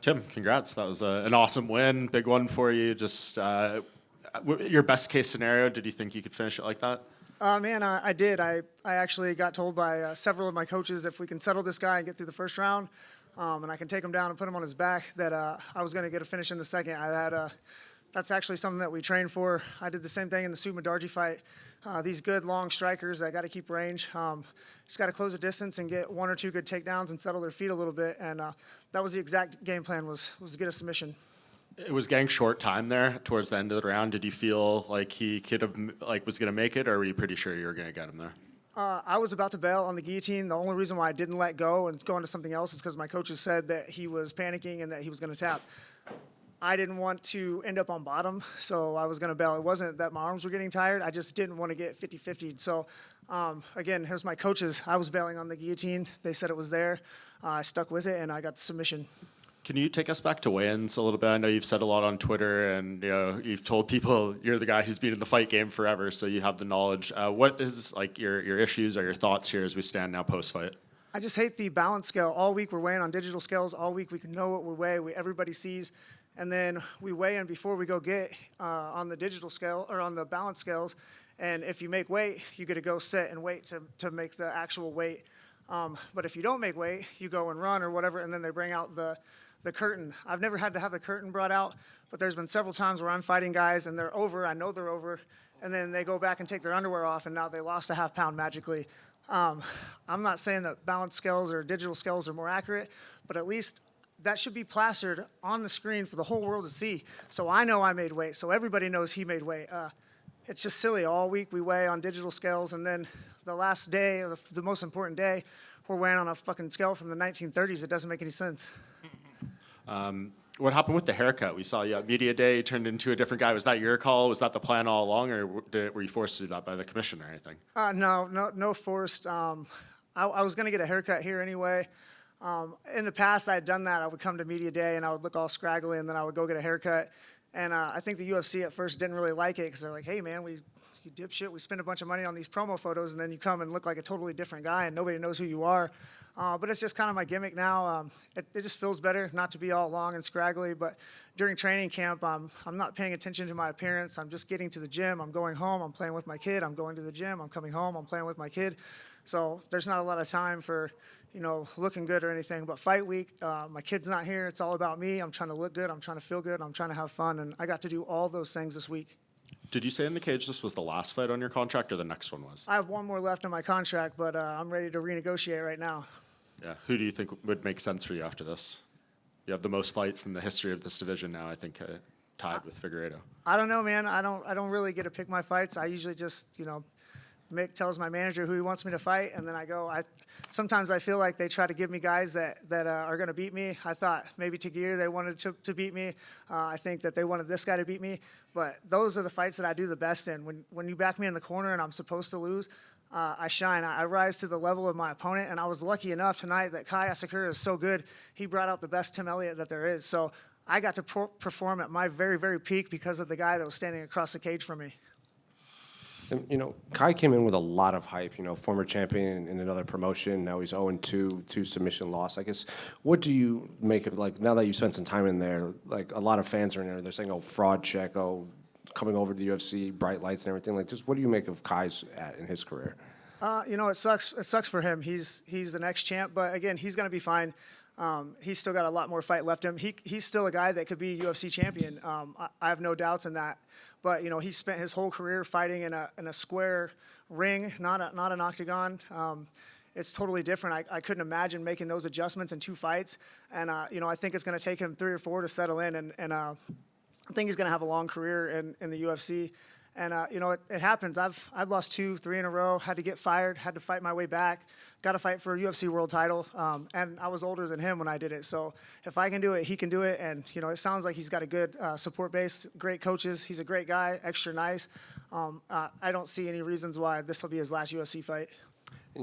Tim, congrats. That was an awesome win, big one for you. Just your best case scenario, did you think you could finish it like that? Man, I did. I actually got told by several of my coaches if we can settle this guy and get through the first round, and I can take him down and put him on his back, that I was going to get a finish in the second. That's actually something that we trained for. I did the same thing in the Sue Darji fight. These good long strikers, I got to keep range. Just got to close the distance and get one or two good takedowns and settle their feet a little bit. And that was the exact game plan, was to get a submission. It was getting short time there towards the end of the round. Did you feel like he could have was going to make it, or were you pretty sure you were going to get him there? I was about to bail on the guillotine. The only reason why I didn't let go and go into something else is because my coaches said that he was panicking and that he was going to tap. I didn't want to end up on bottom, so I was going to bail. It wasn't that my arms were getting tired. I just didn't want to get 50-50. So, again, here's my coaches. I was bailing on the guillotine. They said it was there. I stuck with it, and I got the submission. Can you take us back to weigh-ins a little bit? I know you've said a lot on Twitter, and you've told people you're the guy who's been in the fight game forever, so you have the knowledge. What is your issues or your thoughts here as we stand now post-fight? I just hate the balance scale. All week we're weighing on digital scales. All week we can know what we weigh. Everybody sees. And then we weigh in before we go get on the digital scale or on the balance scales. And if you make weight, you get to go sit and wait to make the actual weight. But if you don't make weight, you go and run or whatever, and then they bring out the curtain. I've never had to have the curtain brought out, but there's been several times where I'm fighting guys and they're over. I know they're over. And then they go back and take their underwear off, and now they lost a half pound magically. I'm not saying that balance scales or digital scales are more accurate, but at least that should be plastered on the screen for the whole world to see. So I know I made weight, so everybody knows he made weight. It's just silly. All week we weigh on digital scales, and then the last day, the most important day, we're weighing on a fucking scale from the 1930s. It doesn't make any sense. What happened with the haircut? We saw you at media day, turned into a different guy. Was that your call? Was that the plan all along, or were you forced to do that by the commission or anything? No forced. I was going to get a haircut here anyway. In the past, I had done that. I would come to media day and I would look all scraggly, and then I would go get a haircut. And I think the UFC at first didn't really like it because they're like, hey, man, you dipshit, we spend a bunch of money on these promo photos, and then you come and look like a totally different guy and nobody knows who you are. But it's just kind of my gimmick now. It just feels better not to be all long and scraggly. But during training camp, I'm not paying attention to my appearance. I'm just getting to the gym. I'm going home. I'm playing with my kid. I'm going to the gym. I'm coming home. I'm playing with my kid. So there's not a lot of time for looking good or anything. But fight week, my kid's not here. It's all about me. I'm trying to look good. I'm trying to feel good. I'm trying to have fun. And I got to do all those things this week. Did you say in the cage this was the last fight on your contract, or the next one was? I have one more left in my contract, but I'm ready to renegotiate right now. Yeah. Who do you think would make sense for you after this? You have the most fights in the history of this division now, I think, tied with Figueiredo. I don't know, man. I don't really get to pick my fights. I usually just, Mick tells my manager who he wants me to fight, and then I go. Sometimes I feel like they try to give me guys that are going to beat me. I thought maybe Tagir, they wanted to beat me. I think that they wanted this guy to beat me. But those are the fights that I do the best in. When you back me in the corner and I'm supposed to lose, I shine. I rise to the level of my opponent, and I was lucky enough tonight that Kai Asakura is so good. He brought out the best Tim Elliot that there is. So I got to perform at my very, very peak because of the guy that was standing across the cage from me. And, Kai came in with a lot of hype, former champion in another promotion. Now he's 0-2, 2 submission loss. I guess, what do you make of, now that you spent some time in there, a lot of fans are in there, they're saying, fraud check, coming over to the UFC, bright lights and everything. Just what do you make of Kai's in his career? It sucks. It sucks for him. He's the next champ, but again, he's going to be fine. He's still got a lot more fight left in him. He's still a guy that could be UFC champion. I have no doubts in that. But he spent his whole career fighting in a square ring, not an octagon. It's totally different. I couldn't imagine making those adjustments in 2 fights. And I think it's going to take him 3 or 4 to settle in. And I think he's going to have a long career in the UFC. And it happens. I've lost 2, 3 in a row. Had to get fired. Had to fight my way back. Got to fight for a UFC world title. And I was older than him when I did it. So if I can do it, he can do it. And it sounds like he's got a good support base. Great coaches. He's a great guy. Extra nice. I don't see any reasons why this will be his last UFC fight.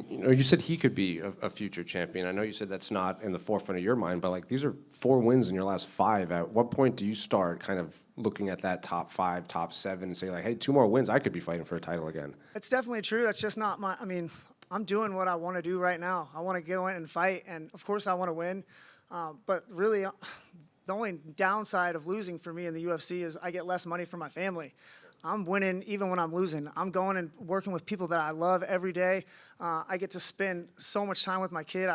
You said he could be a future champion. I know you said that's not in the forefront of your mind, but these are 4 wins in your last 5. At what point do you start kind of looking at that top 5, top 7, and say hey, 2 more wins, I could be fighting for a title again? It's definitely true. That's just not I'm doing what I want to do right now. I want to go in and fight, and of course I want to win. But really, the only downside of losing for me in the UFC is I get less money from my family. I'm winning even when I'm losing. I'm going and working with people that I love every day. I get to spend so much time with my kid.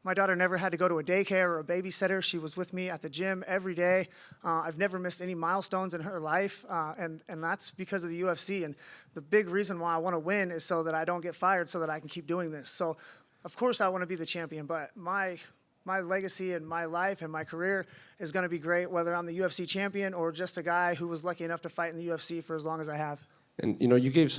My daughter never had to go to a daycare or a babysitter. She was with me at the gym every day. I've never missed any milestones in her life, and that's because of the UFC. And the big reason why I want to win is so that I don't get fired, so that I can keep doing this. So, of course, I want to be the champion, but my legacy and my life and my career is going to be great, whether I'm the UFC champion or just a guy who was lucky enough to fight in the UFC for as long as I have. And, you gave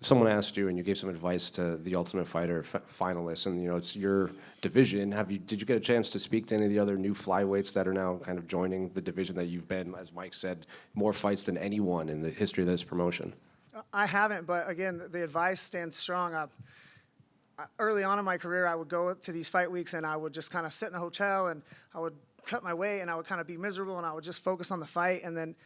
someone asked you and you gave some advice to the Ultimate Fighter finalists, and, it's your division. Did you get a chance to speak to any of the other new flyweights that are now kind of joining the division that you've been, as Mike said, more fights than anyone in the history of this promotion? I haven't, but again, the advice stands strong. Early on in my career, I would go to these fight weeks and I would just kind of sit in a hotel and I would cut my weight and I would kind of be miserable and I would just focus on the fight. And then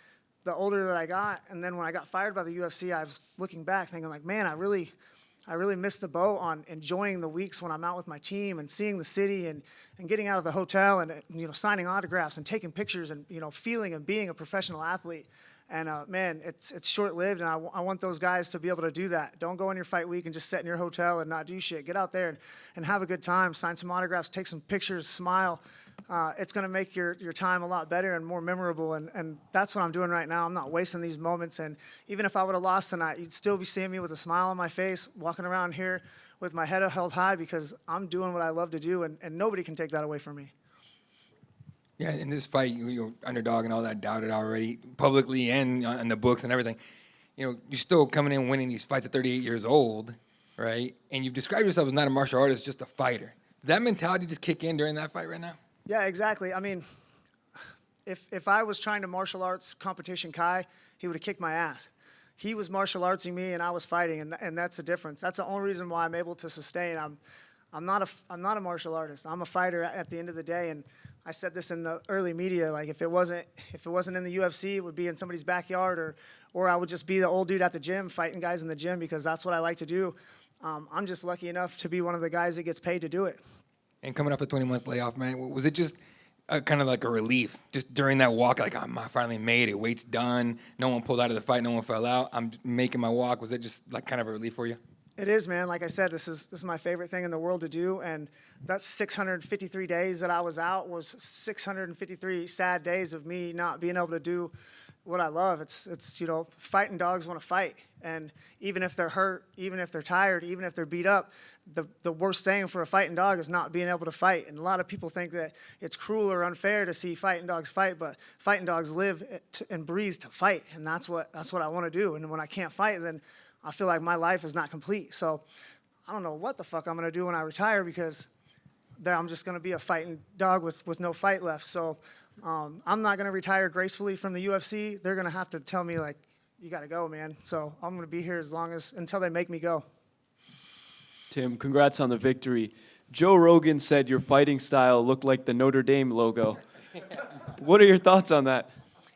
the older that I got, and then when I got fired by the UFC, I was looking back thinking like, man, I really missed the boat on enjoying the weeks when I'm out with my team and seeing the city and getting out of the hotel and, signing autographs and taking pictures and, feeling and being a professional athlete. And, man, it's short-lived, and I want those guys to be able to do that. Don't go in your fight week and just sit in your hotel and not do shit. Get out there and have a good time, sign some autographs, take some pictures, smile. It's going to make your time a lot better and more memorable, and that's what I'm doing right now. I'm not wasting these moments, and even if I would have lost tonight, you'd still be seeing me with a smile on my face, walking around here with my head held high because I'm doing what I love to do, and nobody can take that away from me. Yeah, in this fight, you're underdog and all that, doubted already publicly and in the books and everything. You're still coming in winning these fights at 38 years old, right? And you've described yourself as not a martial artist, just a fighter. Did that mentality just kick in during that fight right now? Yeah, exactly. I mean, if I was trying to martial arts competition Kai, he would have kicked my ass. He was martial artsing me, and I was fighting, and that's the difference. That's the only reason why I'm able to sustain. I'm not a martial artist. I'm a fighter at the end of the day, and I said this in the early media. Like if it wasn't in the UFC, it would be in somebody's backyard, or I would just be the old dude at the gym fighting guys in the gym because that's what I like to do. I'm just lucky enough to be one of the guys that gets paid to do it. And coming up a 20-month layoff, man, was it just kind of like a relief just during that walk? Like, I finally made it. Weight's done. No one pulled out of the fight. No one fell out. I'm making my walk. Was it just like kind of a relief for you? It is, man. Like I said, this is my favorite thing in the world to do, and that's 653 days that I was out was 653 sad days of me not being able to do what I love. It's fighting dogs want to fight, and even if they're hurt, even if they're tired, even if they're beat up, the worst thing for a fighting dog is not being able to fight. And a lot of people think that it's cruel or unfair to see fighting dogs fight, but fighting dogs live and breathe to fight, and that's what I want to do. And when I can't fight, then I feel like my life is not complete. So I don't know what the fuck I'm going to do when I retire because I'm just going to be a fighting dog with no fight left. So I'm not going to retire gracefully from the UFC. They're going to have to tell me, like, you got to go, man. So I'm going to be here until they make me go. Tim, congrats on the victory. Joe Rogan said your fighting style looked like the Notre Dame logo. What are your thoughts on that?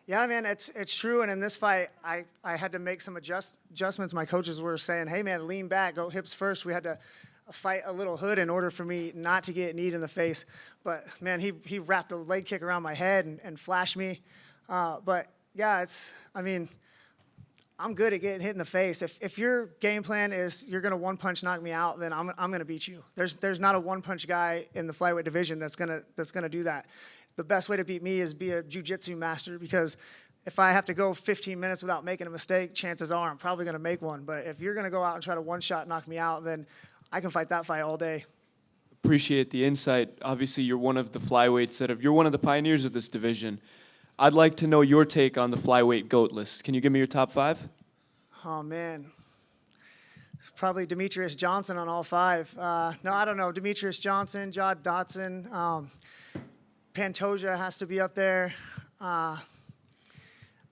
Yeah, man, it's true. And in this fight, I had to make some adjustments. My coaches were saying, hey, man, lean back, go hips first. We had to fight a little hood in order for me not to get kneed in the face. But, man, he wrapped a leg kick around my head and flashed me. But, yeah, I'm good at getting hit in the face. If your game plan is you're going to one-punch knock me out, then I'm going to beat you. There's not a one-punch guy in the flyweight division that's gonna do that. The best way to beat me is be a jiu-jitsu master, because if I have to go 15 minutes without making a mistake, chances are I'm probably going to make one. But if you're going to go out and try to one-shot knock me out, then I can fight that fight all day. Appreciate the insight. Obviously, you're one of the flyweights you're one of the pioneers of this division. I'd like to know your take on the flyweight GOAT list. Can you give me your top 5? Oh, man. It's probably Demetrius Johnson on all 5. No, I don't know. Demetrius Johnson, John Dotson, Pantoja has to be up there. I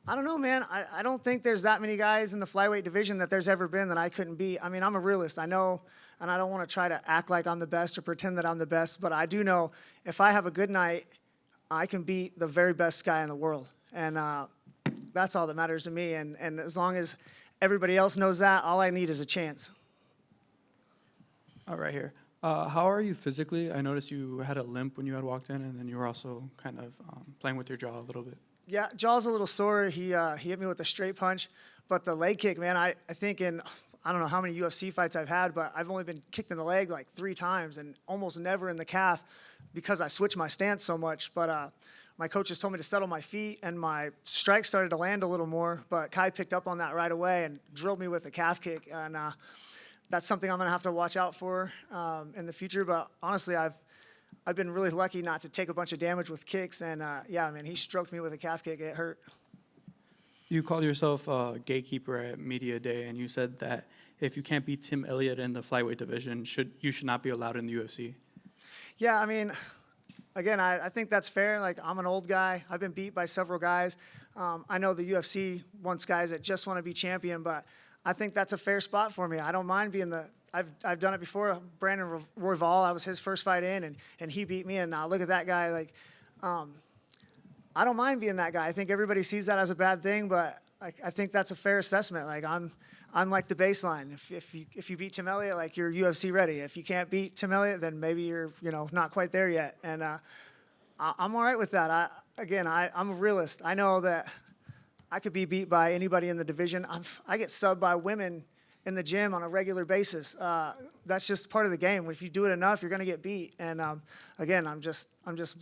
don't know, man. I don't think there's that many guys in the flyweight division that there's ever been that I couldn't beat. I mean, I'm a realist. I know, and I don't want to try to act like I'm the best or pretend that I'm the best, but I do know if I have a good night, I can beat the very best guy in the world. And that's all that matters to me. And as long as everybody else knows that, all I need is a chance. All right, here. How are you physically? I noticed you had a limp when you had walked in, and then you were also kind of playing with your jaw a little bit. Yeah, jaw's a little sore. He hit me with a straight punch, but the leg kick, man, I think I don't know how many UFC fights I've had, but I've only been kicked in the leg like 3 times and almost never in the calf because I switched my stance so much. But my coaches told me to settle my feet, and my strikes started to land a little more. But Kai picked up on that right away and drilled me with a calf kick, and that's something I'm going to have to watch out for in the future. But honestly, I've been really lucky not to take a bunch of damage with kicks, and yeah, man, he stroked me with a calf kick. It hurt. You called yourself a gatekeeper at Media Day, and you said that if you can't beat Tim Elliot in the flyweight division, you should not be allowed in the UFC. Yeah, I mean, again, I think that's fair. Like, I'm an old guy. I've been beat by several guys. I know the UFC wants guys that just want to be champion, but I think that's a fair spot for me. I don't mind being I've done it before. Brandon Royval, I was his first fight in, and he beat me. And now look at that guy. Like, I don't mind being that guy. I think everybody sees that as a bad thing, but I think that's a fair assessment. Like, I'm like the baseline. If you beat Tim Elliot, like, you're UFC ready. If you can't beat Tim Elliot, then maybe you're not quite there yet. And I'm all right with that. I'm a realist. I know that I could be beat by anybody in the division. I get subbed by women in the gym on a regular basis. That's just part of the game. If you do it enough, you're going to get beat. And again, I'm just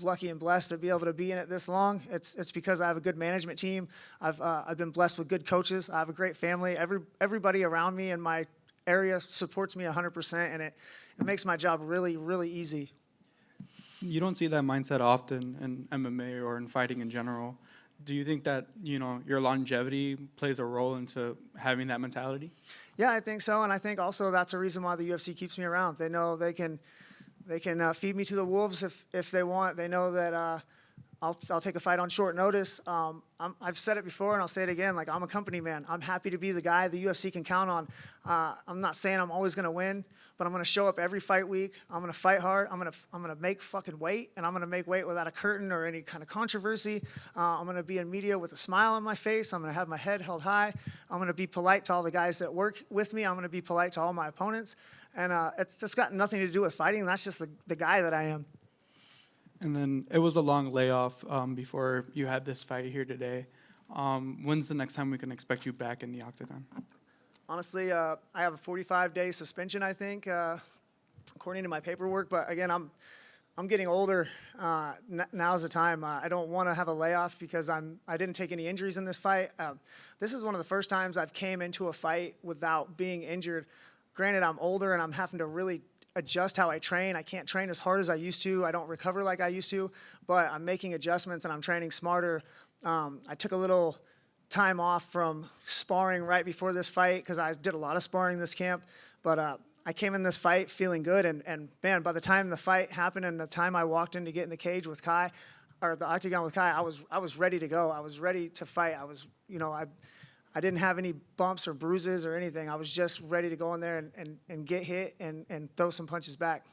lucky and blessed to be able to be in it this long. It's because I have a good management team. I've been blessed with good coaches. I have a great family. Everybody around me in my area supports me 100%, and it makes my job really, really easy. You don't see that mindset often in MMA or in fighting in general. Do you think that your longevity plays a role into having that mentality? Yeah, I think so, and I think also that's a reason why the UFC keeps me around. They know they can feed me to the wolves if they want. They know that I'll take a fight on short notice. I've said it before, and I'll say it again. Like, I'm a company man. I'm happy to be the guy the UFC can count on. I'm not saying I'm always going to win, but I'm going to show up every fight week. I'm going to fight hard. I'm going to make fucking weight, and I'm going to make weight without a curtain or any kind of controversy. I'm going to be in media with a smile on my face. I'm going to have my head held high. I'm going to be polite to all the guys that work with me. I'm going to be polite to all my opponents. And it's just got nothing to do with fighting. That's just the guy that I am. And then it was a long layoff before you had this fight here today. When's the next time we can expect you back in the octagon? Honestly, I have a 45-day suspension, I think, according to my paperwork. But again, I'm getting older. Now's the time. I don't want to have a layoff because I didn't take any injuries in this fight. This is one of the first times I've came into a fight without being injured. Granted, I'm older and I'm having to really adjust how I train. I can't train as hard as I used to. I don't recover like I used to, but I'm making adjustments and I'm training smarter. I took a little time off from sparring right before this fight because I did a lot of sparring this camp, but I came in this fight feeling good, and man, by the time the fight happened and the time I walked in to get in the cage with Kai, or the octagon with Kai, I was ready to go. I was ready to fight. I didn't have any bumps or bruises or anything. I was just ready to go in there and get hit and throw some punches back.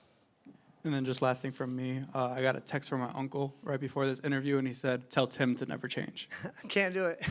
And then just last thing from me, I got a text from my uncle right before this interview, and he said, "Tell Tim to never change." Can't do it.